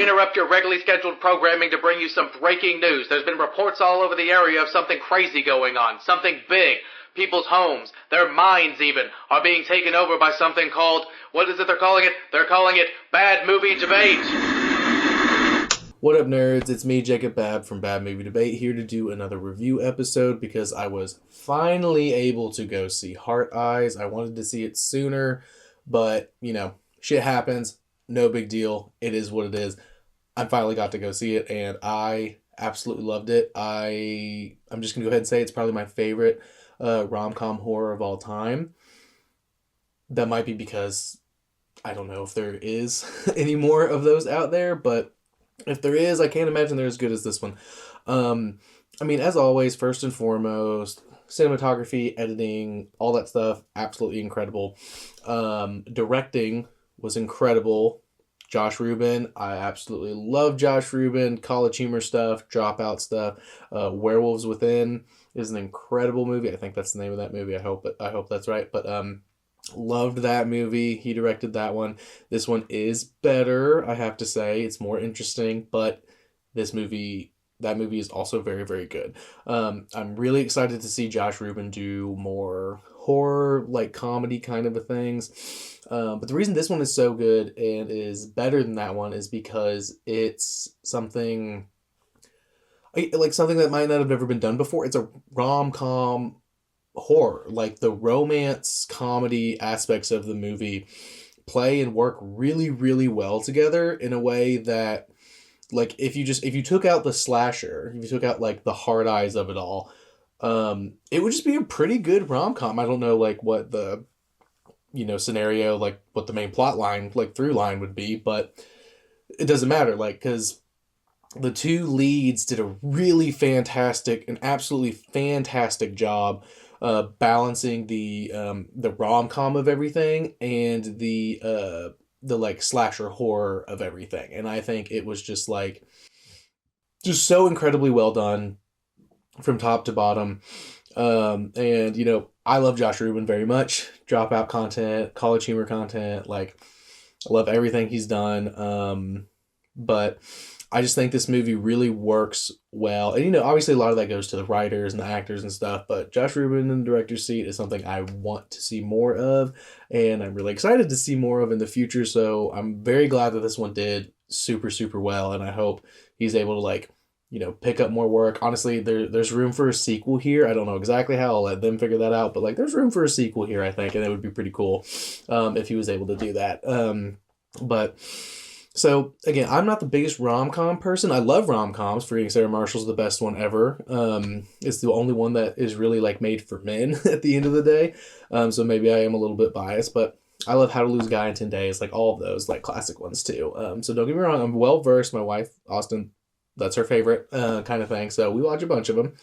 We interrupt your regularly scheduled programming to bring you some breaking news. There's been reports all over the area of something crazy going on, something big. People's homes, their minds even, are being taken over by something called, what is it they're calling it? They're calling it Bad Movie Debate. What up, nerds? It's me, Jacob Babb from Bad Movie Debate, here to do another review episode because I was finally able to go see Heart Eyes. I wanted to see it sooner, but, shit happens. No big deal. It is what it is. I finally got to go see it, and I absolutely loved it. I'm just going to go ahead and say it's probably my favorite rom-com horror of all time. That might be because I don't know if there is any more of those out there, but if there is, I can't imagine they're as good as this one. As always, first and foremost, cinematography, editing, all that stuff, absolutely incredible. Directing was incredible. Josh Rubin, I absolutely love Josh Rubin. College humor stuff, Dropout stuff. Werewolves Within is an incredible movie. I think that's the name of that movie. I hope that's right. But loved that movie. He directed that one. This one is better, I have to say. It's more interesting, but that movie is also very, very good. I'm really excited to see Josh Rubin do more horror, like comedy kind of things. But the reason this one is so good and is better than that one is because it's something that might not have ever been done before. It's a rom-com horror. Like, the romance comedy aspects of the movie play and work really, really well together in a way that, like, if you took out the slasher, if you took out like the hard eyes of it all, it would just be a pretty good rom-com. I don't know like what the scenario, like what the main plot line, like through line would be, but it doesn't matter, like, because the two leads did a really fantastic, an absolutely fantastic job balancing the rom-com of everything and the like slasher horror of everything. And I think it was just so incredibly well done from top to bottom. I love Josh Rubin very much. Dropout content, college humor content, like, I love everything he's done. But I just think this movie really works well. And, obviously a lot of that goes to the writers and the actors and stuff, but Josh Rubin in the director's seat is something I want to see more of, and I'm really excited to see more of in the future. So I'm very glad that this one did super, super well, and I hope he's able to, pick up more work. Honestly, there's room for a sequel here. I don't know exactly how. I'll let them figure that out, but, there's room for a sequel here, I think, and it would be pretty cool if he was able to do that. So, again, I'm not the biggest rom-com person. I love rom-coms. Forgetting Sarah Marshall's the best one ever. It's the only one that is really, made for men at the end of the day. So maybe I am a little bit biased, but I love How to Lose a Guy in 10 Days, all of those, classic ones, too. So don't get me wrong, I'm well-versed. My wife, Austin, that's her favorite kind of thing, so we watch a bunch of them.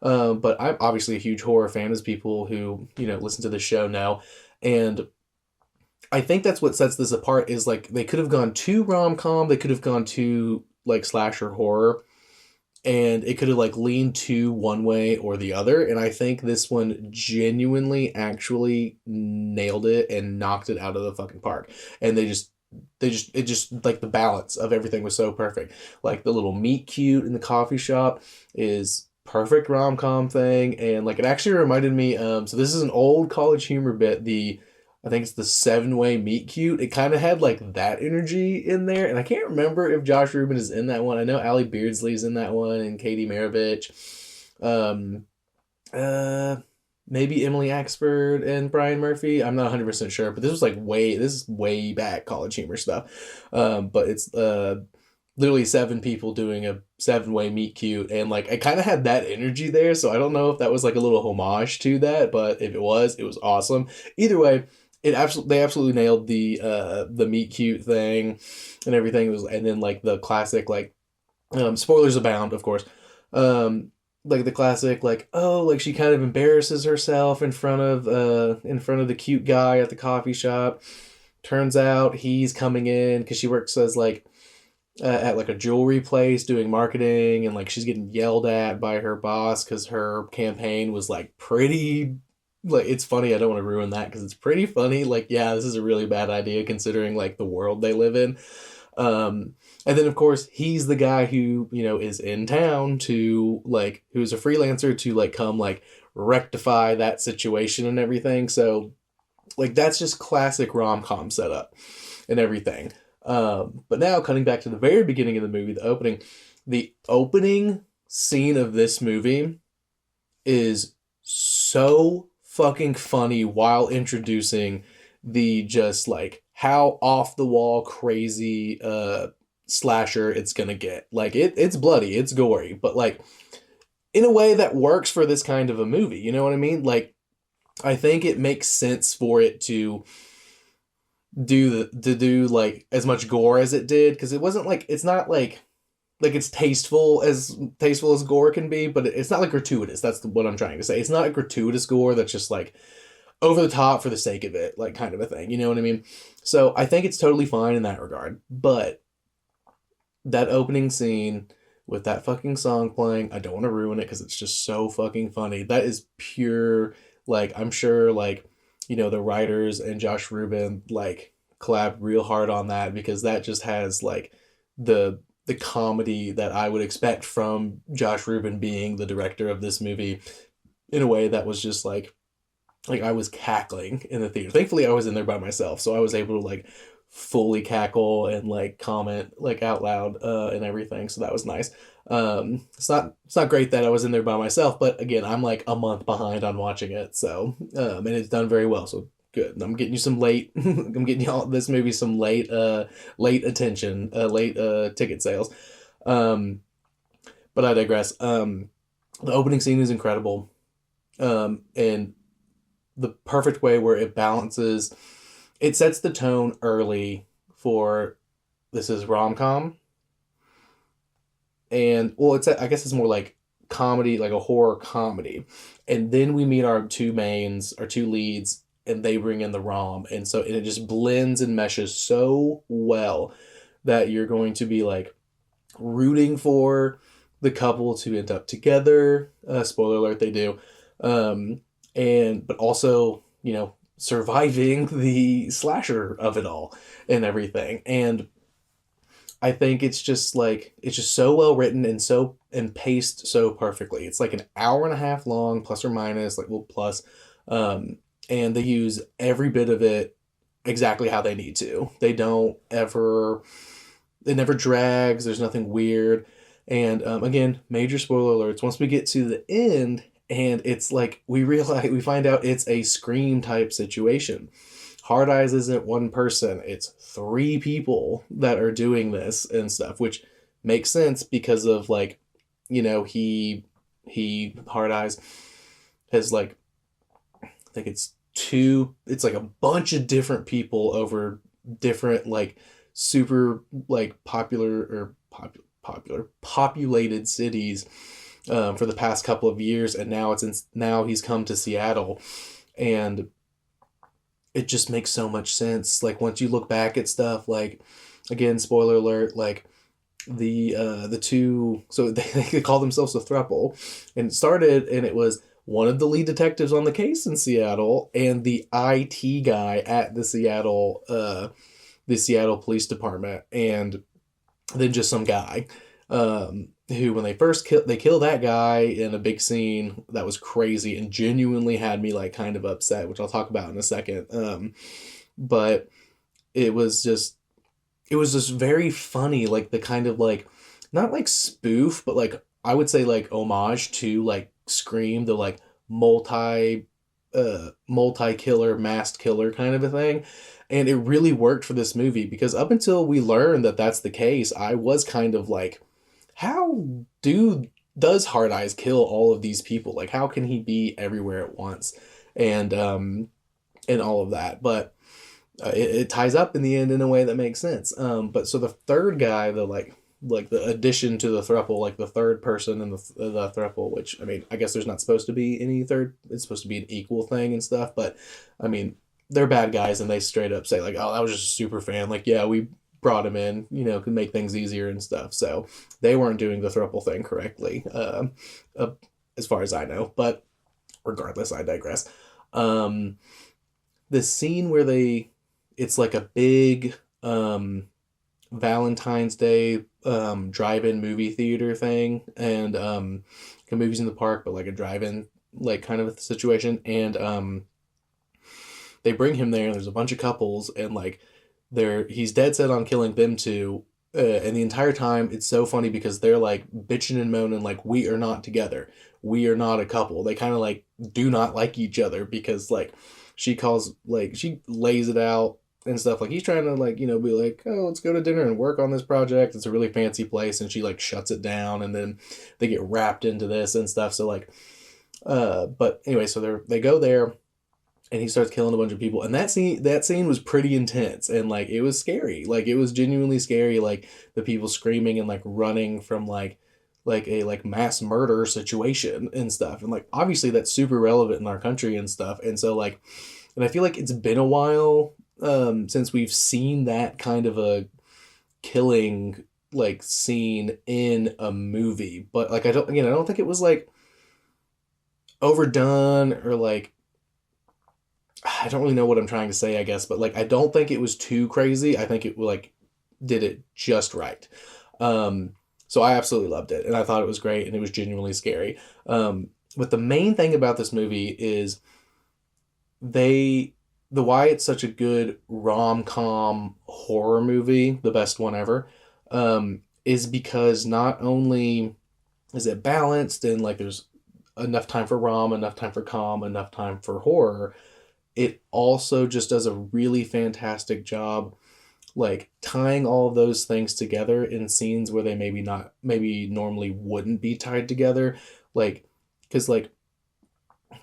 But I'm obviously a huge horror fan, as people who, listen to the show know. And I think that's what sets this apart is, they could have gone to rom-com, they could have gone to, slasher horror, and it could have, leaned to one way or the other, and I think this one genuinely actually nailed it and knocked it out of the fucking park. And it just, the balance of everything was so perfect. The little meet cute in the coffee shop is perfect rom-com thing, and, it actually reminded me, so this is an old College Humor bit, I think it's the 7-way meet cute. It kind of had that energy in there. And I can't remember if Josh Rubin is in that one. I know Allie Beardsley's in that one and Katie Maravich. Maybe Emily Axford and Brian Murphy. I'm not 100% sure, but this is way back College Humor stuff. But it's literally 7 people doing a 7-way meet cute, and it kind of had that energy there. So I don't know if that was a little homage to that, but if it was awesome. Either way, they absolutely nailed the meet cute thing and everything. And then the classic spoilers abound, of course. The classic she kind of embarrasses herself in front of the cute guy at the coffee shop. Turns out he's coming in because she works as at a jewelry place doing marketing, and she's getting yelled at by her boss because her campaign was pretty. It's funny, I don't want to ruin that because it's pretty funny. Yeah, this is a really bad idea considering the world they live in. And then of course he's the guy who, you know, is in town to like, who's a freelancer to like come like rectify that situation and everything. So like that's just classic rom-com setup and everything. But now cutting back to the very beginning of the movie, the opening scene of this movie is so fucking funny while introducing the just like how off the wall crazy slasher it's gonna get. Like it's bloody, it's gory, but like in a way that works for this kind of a movie. You know what I mean? Like I think it makes sense for it to do like as much gore as it did, because it wasn't like, it's not like it's tasteful as gore can be, but it's not like gratuitous. That's what I'm trying to say. It's not a gratuitous gore that's just like over the top for the sake of it, like kind of a thing. You know what I mean? So I think it's totally fine in that regard. But that opening scene with that fucking song playing, I don't want to ruin it because it's just so fucking funny. That is pure, like, I'm sure, like, you know, the writers and Josh Rubin, like, collab real hard on that, because that just has, like, the comedy that I would expect from Josh Rubin being the director of this movie, in a way that was just, like I was cackling in the theater. Thankfully, I was in there by myself, so I was able to, like, fully cackle and, like, comment, like, out loud and everything, so that was nice. It's not great that I was in there by myself, but again, I'm like a month behind on watching it, so and it's done very well, so good. I'm getting you some late I'm getting y'all this movie some late attention, late ticket sales. But I digress. The opening scene is incredible. And the perfect way where it balances, it sets the tone early for this is rom-com. And well, I guess it's more like comedy, like a horror comedy. And then we meet our two leads, and they bring in the rom. And so it just blends and meshes so well that you're going to be like rooting for the couple to end up together. Spoiler alert, they do. But also, you know, surviving the slasher of it all and everything. And I think it's just so well written and paced so perfectly. It's like an hour and a half long, plus or minus, like, well, plus. And they use every bit of it exactly how they need to. It never drags. There's nothing weird. And again, major spoiler alerts. Once we get to the end, and it's like we find out it's a Scream type situation. Hard Eyes isn't one person, it's 3 people that are doing this and stuff, which makes sense because of, like, you know, he Hard Eyes has, like, I think it's like a bunch of different people over different, like, super, like, populated cities for the past couple of years, and now he's come to Seattle, and it just makes so much sense. Like, once you look back at stuff, like, again, spoiler alert, like, the two, so they call themselves a throuple, and it was one of the lead detectives on the case in Seattle and the IT guy at the Seattle Police Department, and then just some guy who, when they first kill that guy in a big scene that was crazy and genuinely had me, like, kind of upset, which I'll talk about in a second. But it was just very funny, like, the kind of, like, not like spoof, but, like, I would say, like, homage to, like, Scream, the, like, multi-killer, masked killer kind of a thing. And it really worked for this movie, because up until we learned that that's the case, I was kind of like, how does Hard Eyes kill all of these people? Like, how can he be everywhere at once? And all of that. But it ties up in the end in a way that makes sense. But so the third guy, like the addition to the throuple, like the third person in the throuple, which, I mean, I guess there's not supposed to be any third. It's supposed to be an equal thing and stuff. But I mean, they're bad guys, and they straight up say, like, oh, that was just a super fan. Like, yeah, we brought him in, you know, could make things easier and stuff. So they weren't doing the throuple thing correctly, as far as I know. But regardless, I digress. The scene where it's like a big Valentine's Day drive-in movie theater thing, and movies in the park, but like a drive-in like kind of a situation, and they bring him there, and there's a bunch of couples, and like he's dead set on killing them too. And the entire time, it's so funny because they're like bitching and moaning, like, we are not together. We are not a couple. They kind of like do not like each other because like she lays it out and stuff. Like he's trying to like, be like, oh, let's go to dinner and work on this project. It's a really fancy place. And she like shuts it down, and then they get wrapped into this and stuff. So like, but anyway, so they go there, and he starts killing a bunch of people, and that scene was pretty intense, and like it was scary, like it was genuinely scary, like the people screaming and like running from like a like mass murder situation and stuff, and like obviously that's super relevant in our country and stuff, and so like, and I feel like it's been a while since we've seen that kind of a killing like scene in a movie, but like I don't think it was like overdone, or like, I don't really know what I'm trying to say, I guess, but like I don't think it was too crazy. I think it like did it just right. So I absolutely loved it, and I thought it was great, and it was genuinely scary. But the main thing about this movie is the why it's such a good rom-com horror movie, the best one ever, is because not only is it balanced and like there's enough time for rom, enough time for com, enough time for horror, it also just does a really fantastic job like tying all of those things together in scenes where they maybe normally wouldn't be tied together, like because like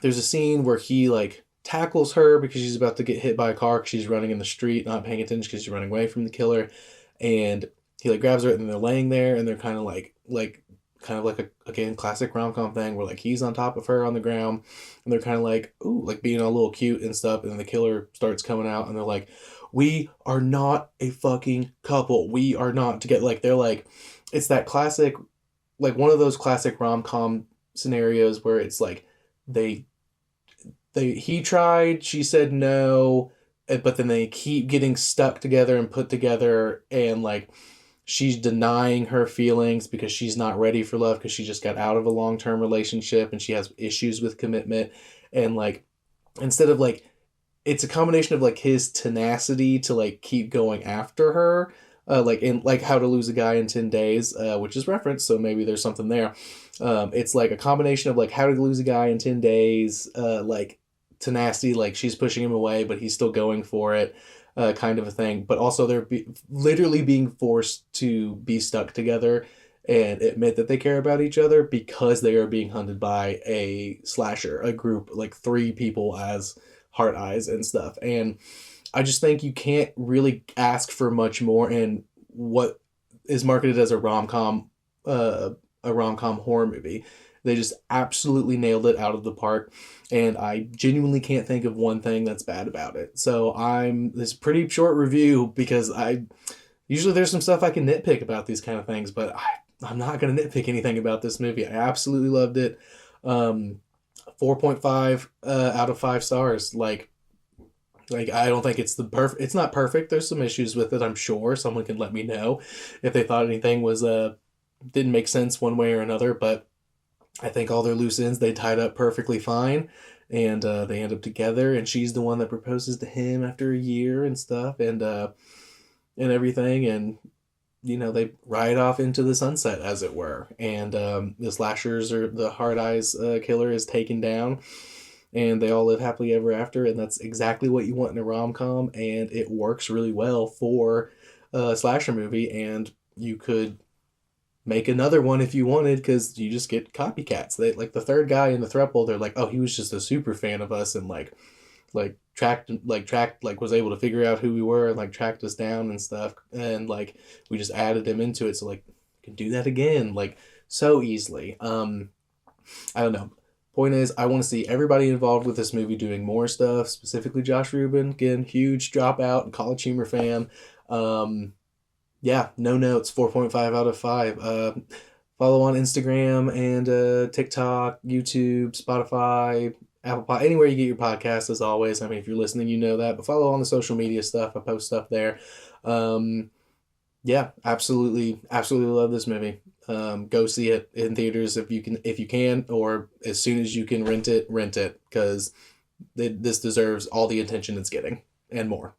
there's a scene where he like tackles her because she's about to get hit by a car because she's running in the street, not paying attention because she's running away from the killer, and he like grabs her, and then they're laying there, and they're kind of like kind of like a, again, classic rom-com thing where like he's on top of her on the ground, and they're kind of like, ooh, like being a little cute and stuff, and then the killer starts coming out, and they're like, we are not a fucking couple, we are not together. Like they're like, it's that classic, like one of those classic rom-com scenarios where it's like they he tried, she said no, but then they keep getting stuck together and put together, and like she's denying her feelings because she's not ready for love because she just got out of a long-term relationship and she has issues with commitment, and like instead of like, it's a combination of like his tenacity to like keep going after her, like in like How to Lose a Guy in 10 Days, which is referenced, so maybe there's something there. It's like a combination of like How to Lose a Guy in 10 Days, like tenacity, like she's pushing him away but he's still going for it, kind of a thing, but also literally being forced to be stuck together and admit that they care about each other because they are being hunted by a slasher, a group, like three people as heart eyes and stuff. And I just think you can't really ask for much more in what is marketed as a rom-com horror movie. They just absolutely nailed it out of the park, and I genuinely can't think of one thing that's bad about it. So this pretty short review because I usually there's some stuff I can nitpick about these kind of things, but I'm not gonna nitpick anything about this movie. I absolutely loved it. 4.5 out of 5 stars. Like I don't think it's it's not perfect. There's some issues with it, I'm sure. Someone can let me know if they thought anything was didn't make sense one way or another, but I think all their loose ends they tied up perfectly fine, and they end up together, and she's the one that proposes to him after a year and stuff, and everything, and they ride off into the sunset, as it were, and the slashers, or the hard eyes killer, is taken down, and they all live happily ever after, and that's exactly what you want in a rom-com, and it works really well for a slasher movie, and you could make another one if you wanted, because you just get copycats. They like the third guy in the throuple, they're like, oh, he was just a super fan of us, and tracked, was able to figure out who we were, and like tracked us down and stuff, and like we just added him into it, so like you can do that again like so easily. I don't know. Point is, I want to see everybody involved with this movie doing more stuff, specifically Josh Rubin, again, huge Dropout and College Humor fan. Yeah, no notes, 4.5 out of 5. Follow on Instagram and TikTok, YouTube, Spotify, Apple Pod, anywhere you get your podcasts, as always. I mean, if you're listening, you know that. But follow on the social media stuff. I post stuff there. Yeah, absolutely, absolutely love this movie. Go see it in theaters if you can, or as soon as you can rent it, because this deserves all the attention it's getting and more.